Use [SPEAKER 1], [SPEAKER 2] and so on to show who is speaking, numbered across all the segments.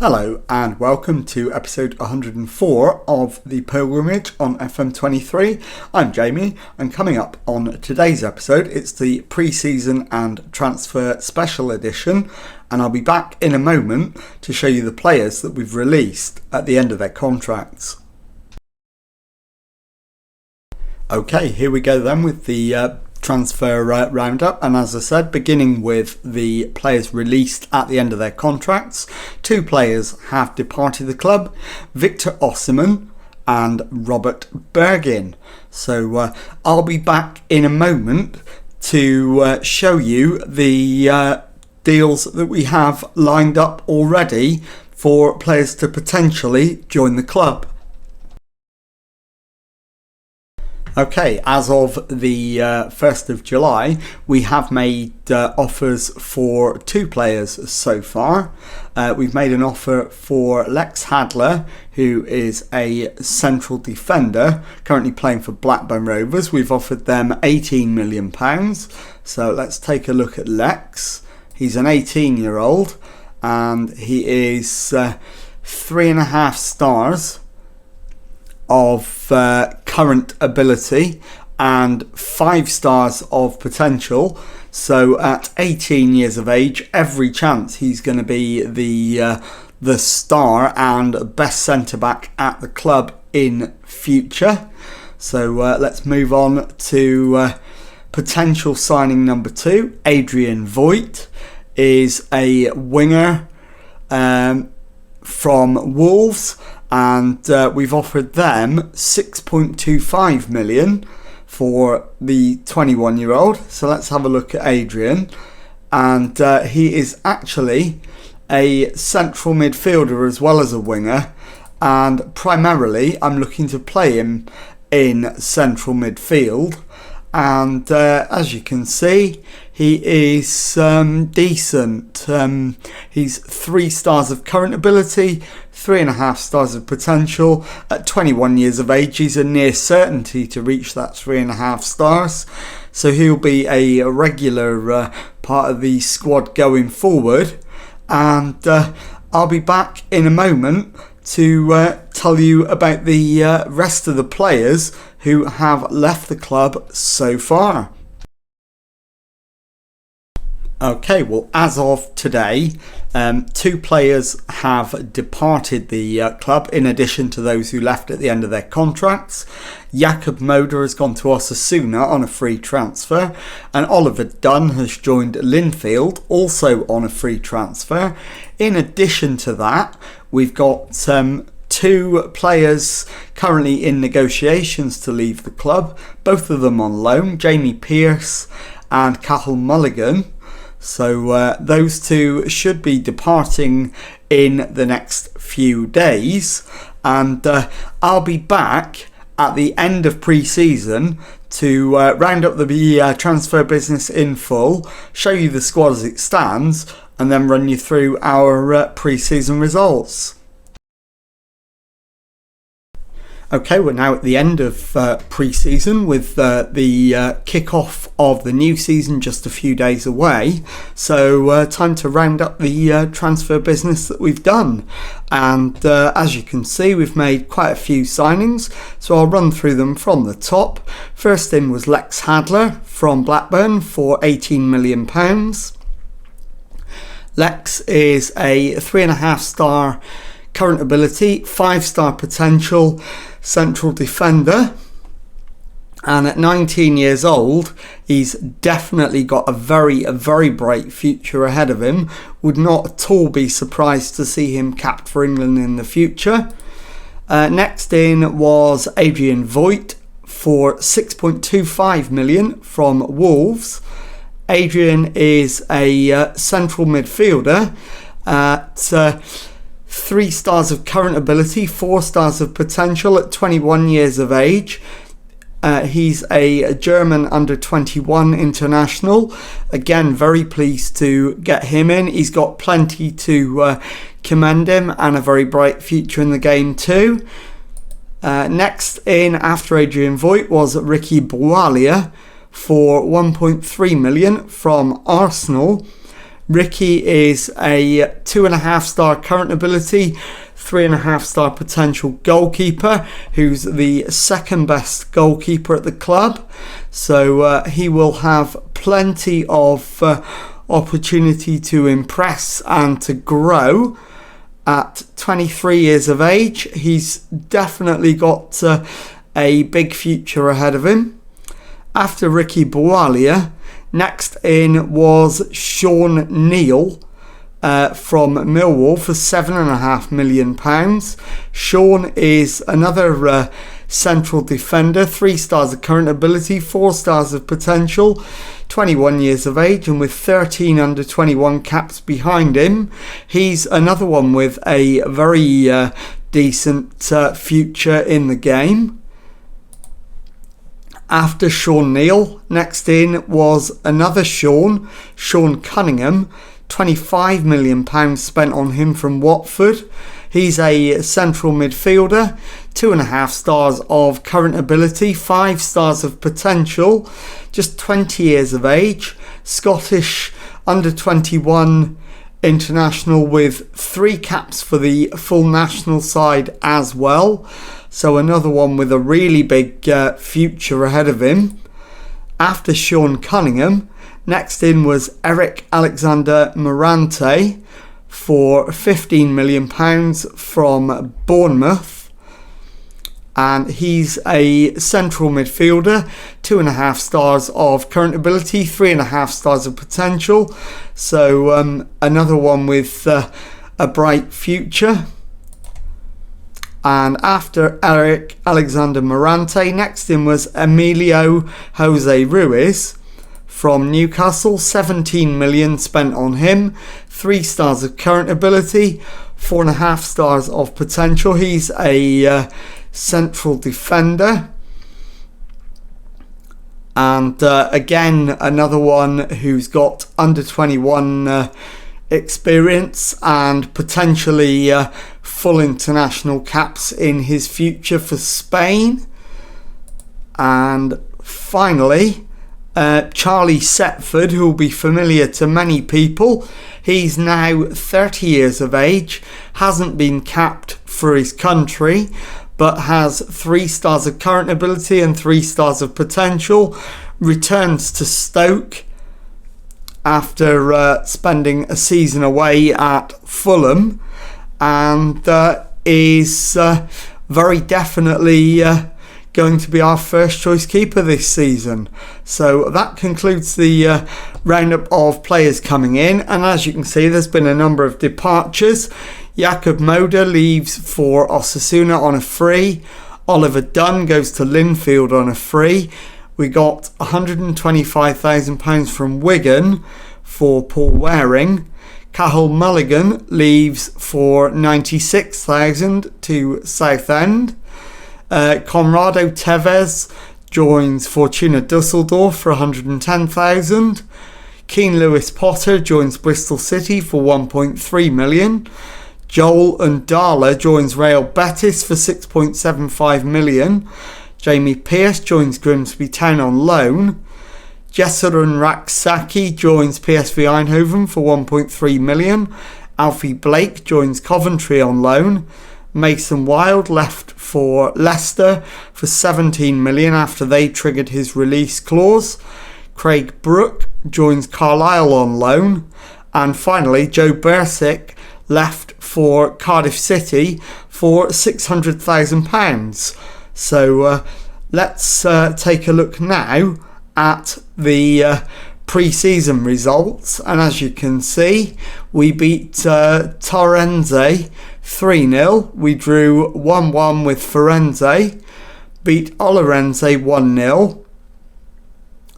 [SPEAKER 1] Hello and welcome to episode 104 of The Pilgrimage on FM23. I'm Jamie, and coming up on today's episode, it's the pre-season and transfer special edition, and I'll be back in a moment to show you the players that we've released at the end of their contracts. Okay, here we go then with the transfer roundup, and as I said, beginning with the players released at the end of their contracts. Two players have departed the club, Victor Osimhen and Robert Bergin. So I'll be back in a moment to show you the deals that we have lined up already for players to potentially join the club. Okay, as of the 1st of July, we have made offers for two players so far. We've made an offer for Lex Hadler, who is a central defender, currently playing for Blackburn Rovers. We've offered them £18 million. So let's take a look at Lex. He's an 18-year-old and he is 3.5 stars of current ability and 5 stars of potential. So at 18 years of age, every chance he's going to be the star and best centre back at the club in future. So let's move on to potential signing number 2. Adrian Voigt is a winger from Wolves, and we've offered them £6.25 million for the 21-year-old. So let's have a look at Adrian, and he is actually a central midfielder as well as a winger, and primarily I'm looking to play him in central midfield. And as you can see, he is decent. He's 3 stars of current ability, 3.5 stars of potential. At 21 years of age, he's a near certainty to reach that 3.5 stars. So he'll be a regular part of the squad going forward. And I'll be back in a moment to tell you about the rest of the players who have left the club so far. Okay, well, as of today, 2 players have departed the club in addition to those who left at the end of their contracts. Jakob Moder has gone to Osasuna on a free transfer, and Oliver Dunn has joined Linfield, also on a free transfer. In addition to that, we've got 2 players currently in negotiations to leave the club, both of them on loan, Jamie Pearce and Cahill Mulligan. So those 2 should be departing in the next few days, and I'll be back at the end of pre-season to round up the transfer business in full, show you the squad as it stands, and then run you through our pre-season results. Okay, we're now at the end of pre-season with the kick-off of the new season just a few days away. So time to round up the transfer business that we've done. And as you can see, we've made quite a few signings. So I'll run through them from the top. First in was Lex Hadler from Blackburn for £18 million. Lex is a 3.5 star current ability, 5 star potential central defender, and at 19 years old he's definitely got a very bright future ahead of him. Would not at all be surprised to see him capped for England in the future. Next in was Adrian Voigt for £6.25 million from Wolves. Adrian is a central midfielder at 3 stars of current ability, 4 stars of potential at 21 years of age. He's a German under-21 international. Again, very pleased to get him in. He's got plenty to commend him and a very bright future in the game too. Next in after Adrian Voigt was Ricky Boualia for £1.3 million from Arsenal. Ricky is a 2.5-star current ability, 3.5-star potential goalkeeper, who's the second best goalkeeper at the club. So he will have plenty of opportunity to impress and to grow. At 23 years of age, he's definitely got a big future ahead of him. After Ricky Bualia, next in was Sean Neal from Millwall for £7.5 million. Sean is another central defender, 3 stars of current ability, 4 stars of potential, 21 years of age, and with 13 under 21 caps behind him. He's another one with a very decent future in the game. After Sean Neal, next in was another Sean Cunningham, £25 million spent on him from Watford. He's a central midfielder, 2.5 stars of current ability, 5 stars of potential, just 20 years of age, Scottish under 21 international with 3 caps for the full national side as well. So another one with a really big future ahead of him. After Sean Cunningham, next in was Eric Alexander Morante for £15 million from Bournemouth. And he's a central midfielder, 2.5 stars of current ability, 3.5 stars of potential. So another one with a bright future. And after Eric Alexander Morante, next in was Emilio Jose Ruiz from Newcastle, 17 million spent on him, 3 stars of current ability, 4.5 stars of potential. He's a central defender. And again, another one who's got under 21 experience and potentially full international caps in his future for Spain. And finally, Charlie Setford, who will be familiar to many people. He's now 30 years of age, hasn't been capped for his country, but has 3 stars of current ability and 3 stars of potential. Returns to Stoke after spending a season away at Fulham, and is very definitely going to be our first choice keeper this season. So that concludes the roundup of players coming in, and as you can see, there's been a number of departures. Jakub Moder leaves for Osasuna on a free. Oliver Dunn goes to Linfield on a free. We got £125,000 from Wigan for Paul Waring. Cahill Mulligan leaves for £96,000 to Southend. Conrado Tevez joins Fortuna Dusseldorf for £110,000. Keane Lewis Potter joins Bristol City for £1.3 million. Joel Undala joins Real Betis for £6.75 million. Jamie Pearce joins Grimsby Town on loan. Jessurun Raksaki joins PSV Eindhoven for £1.3 million. Alfie Blake joins Coventry on loan. Mason Wilde left for Leicester for £17 million after they triggered his release clause. Craig Brooke joins Carlisle on loan. And finally, Joe Bursick left for Cardiff City for £600,000. So let's take a look now at the pre-season results. And as you can see, we beat Torrense 3-0. We drew 1-1 with Firenze. Beat Ollerense 1-0.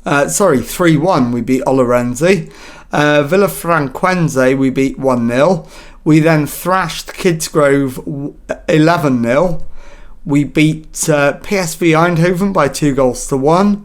[SPEAKER 1] 3-1 we beat Ollerense. Villafranquense we beat 1-0. We then thrashed Kidsgrove 11-0. We beat PSV Eindhoven by 2-1.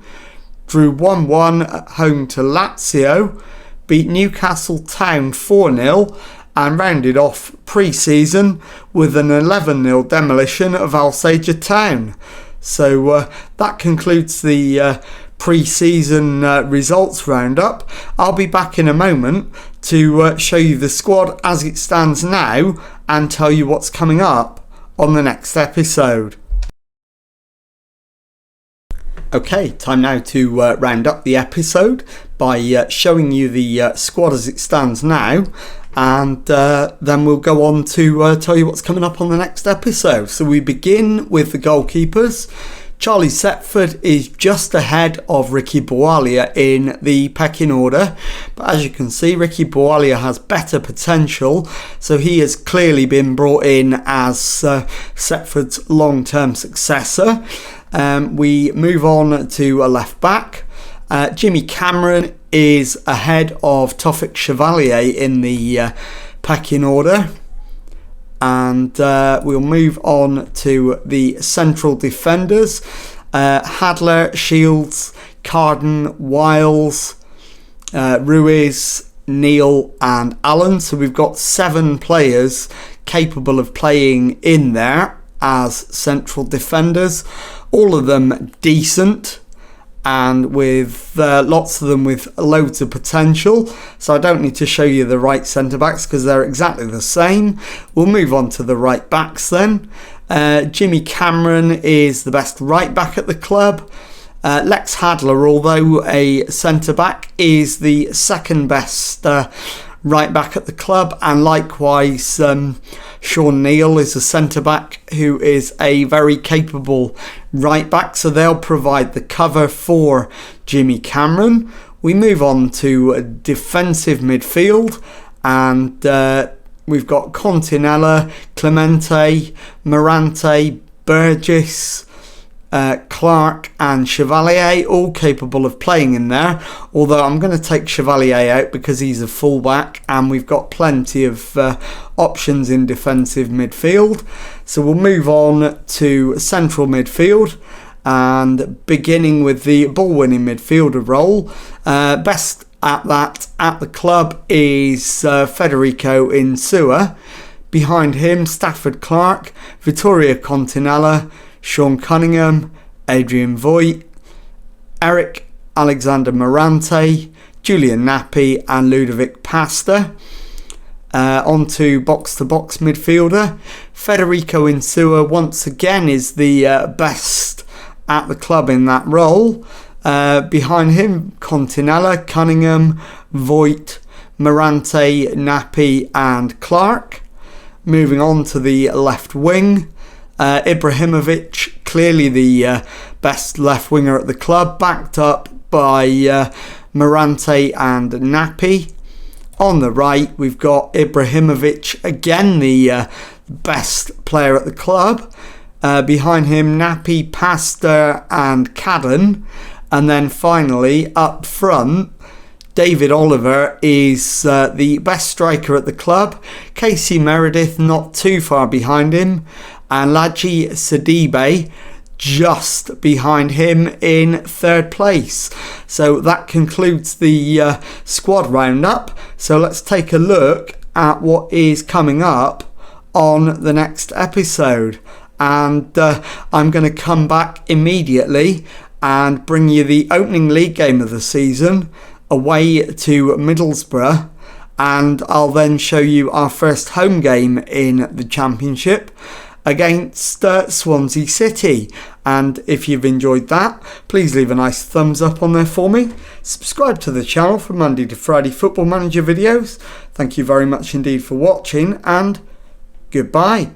[SPEAKER 1] Drew 1-1 at home to Lazio. Beat Newcastle Town 4-0. And rounded off pre-season with an 11-0 demolition of Alsager Town. So that concludes the pre-season results roundup. I'll be back in a moment to show you the squad as it stands now and tell you what's coming up on the next episode. Okay, time now to round up the episode by showing you the squad as it stands now, and then we'll go on to tell you what's coming up on the next episode. So we begin with the goalkeepers. Charlie Setford is just ahead of Ricky Boualia in the pecking order, but as you can see, Ricky Boualia has better potential, so he has clearly been brought in as Setford's long-term successor. We move on to a left back. Jimmy Cameron is ahead of Tofik Chevalier in the pecking order. And we'll move on to the central defenders. Hadler, Shields, Carden, Wiles, Ruiz, Neal and Allen. So we've got 7 players capable of playing in there as central defenders. All of them decent, and with lots of them with loads of potential, so I don't need to show you the right centre backs because they're exactly the same. We'll move on to the right backs then. Jimmy Cameron is the best right back at the club. Lex Hadler, although a centre back, is the second best right back at the club, and likewise Sean Neal is a centre back who is a very capable right back, so they'll provide the cover for Jimmy Cameron. We move on to defensive midfield, and we've got Continella, Clemente, Morante, Burgess, Clark and Chevalier, all capable of playing in there, although I'm going to take Chevalier out because he's a fullback and we've got plenty of options in defensive midfield. So we'll move on to central midfield, and beginning with the ball winning midfielder role, best at that at the club is Federico Insua. Behind him, Stafford Clark, Vittorio Continella, Sean Cunningham, Adrian Voigt, Eric Alexander Morante, Julian Nappi and Ludovic Pasta. On to box-to-box midfielder. Federico Insua once again is the best at the club in that role. Behind him, Continella, Cunningham, Voigt, Morante, Nappi and Clark. Moving on to the left wing. Ibrahimovic, clearly the best left winger at the club, backed up by Morante and Nappi. On the right, we've got Ibrahimovic, again the best player at the club. Behind him, Nappi, Pasta and Cadden. And then finally, up front, David Oliver is the best striker at the club. Casey Meredith not too far behind him, and Laji Sidibe just behind him in third place. So that concludes the squad roundup. So let's take a look at what is coming up on the next episode. And I'm going to come back immediately and bring you the opening league game of the season away to Middlesbrough, and I'll then show you our first home game in the Championship against Swansea City. And if you've enjoyed that, please leave a nice thumbs up on there for me. Subscribe to the channel for Monday to Friday Football Manager videos. Thank you very much indeed for watching, and goodbye.